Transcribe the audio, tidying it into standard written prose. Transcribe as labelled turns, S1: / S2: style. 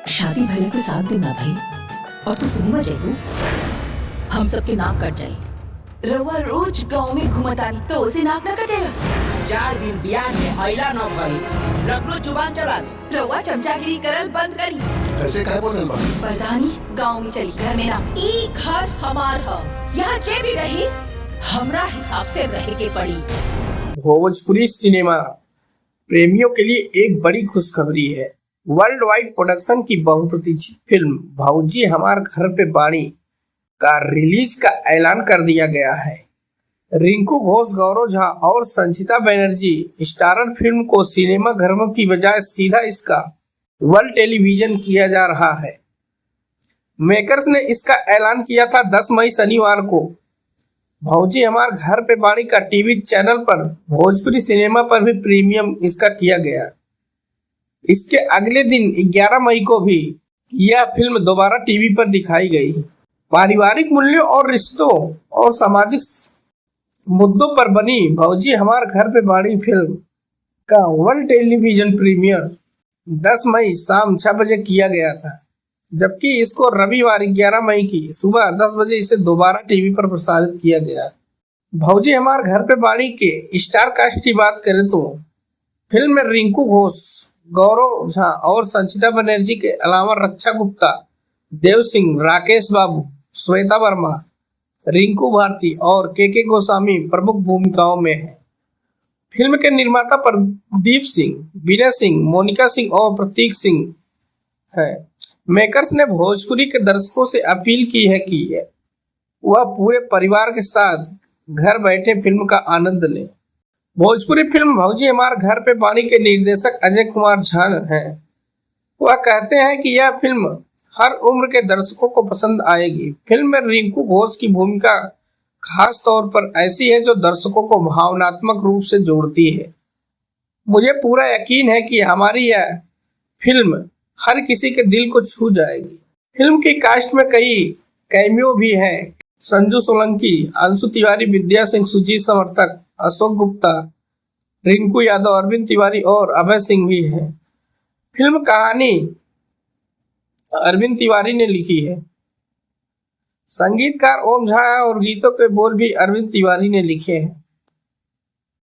S1: शादी भले के 7 दिन ना भई और तू सिनेमा जाइबू, हम सबके नाक कट जाई।
S2: रउआ रोज गांव में घुमतानी तो उसे नाक न कटेला।
S3: 4 दिन बियाह में आइला न भई लगलो जुबान चलावे।
S2: रउआ चमचागिरी करल बंद करी।
S4: ऐसे काहे बोल रहल बा?
S2: प्रधानी गांव में चली, घर में ना।
S1: ई घर हमार ह, यहाँ जे भी रही हमरा हिसाब से रहे के पड़ी।
S5: भोजपुरी सिनेमा प्रेमियों के लिए एक बड़ी खुशखबरी है। वर्ल्ड वाइड प्रोडक्शन की बहुप्रतीक्षित फिल्म भौजी हमार घर पे बाड़ी का रिलीज का ऐलान कर दिया गया है। रिंकू घोष, गौरव झा और संचिता बनर्जी स्टारर फिल्म को सिनेमा घरों की बजाय सीधा इसका वर्ल्ड टेलीविजन किया जा रहा है। मेकर्स ने इसका ऐलान किया था 10 मई शनिवार को। भौजी हमार घर पे बाड़ी का टीवी चैनल पर भोजपुरी सिनेमा पर भी प्रीमियम इसका किया गया। इसके अगले दिन 11 मई को भी यह फिल्म दोबारा टीवी पर दिखाई गई। पारिवारिक मूल्यों और रिश्तों और सामाजिक मुद्दों पर बनी भौजी हमार घर पे बाड़ी फिल्म का वर्ल्ड टेलीविजन प्रीमियर 10 मई शाम 6 बजे किया गया था, जबकि इसको रविवार 11 मई की सुबह 10 बजे इसे दोबारा टीवी पर प्रसारित किया गया। भौजी हमार घर पे बाड़ी के स्टार कास्ट की बात करें तो फिल्म में रिंकू घोष, गौरव झा और संचिता बनर्जी के अलावा रक्षा गुप्ता, देव सिंह, राकेश बाबू, श्वेता वर्मा, रिंकू भारती और के गोस्वामी प्रमुख भूमिकाओं में हैं। फिल्म के निर्माता प्रदीप सिंह, विनय सिंह, मोनिका सिंह और प्रतीक सिंह हैं। मेकर्स ने भोजपुरी के दर्शकों से अपील की है कि वह पूरे परिवार के साथ घर बैठे फिल्म का आनंद लें। भोजपुरी फिल्म भौजी हमार घर पे बाड़ी के निर्देशक अजय कुमार झा हैं। वह कहते हैं कि यह फिल्म हर उम्र के दर्शकों को पसंद आएगी। फिल्म में रिंकू घोष की भूमिका खास तौर पर ऐसी है जो दर्शकों को भावनात्मक रूप से जोड़ती है। मुझे पूरा यकीन है कि हमारी यह फिल्म हर किसी के दिल को छू जाएगी। फिल्म की कास्ट में कई कैमियो भी हैं। संजू सोलंकी, अंशु तिवारी, विद्या सिंह, सुजीत समर्थक, अशोक गुप्ता, रिंकू यादव, अरविंद तिवारी और अभय सिंह भी हैं। फिल्म कहानी अरविंद तिवारी ने लिखी है। संगीतकार ओम झा और गीतों के बोल भी अरविंद तिवारी ने लिखे हैं।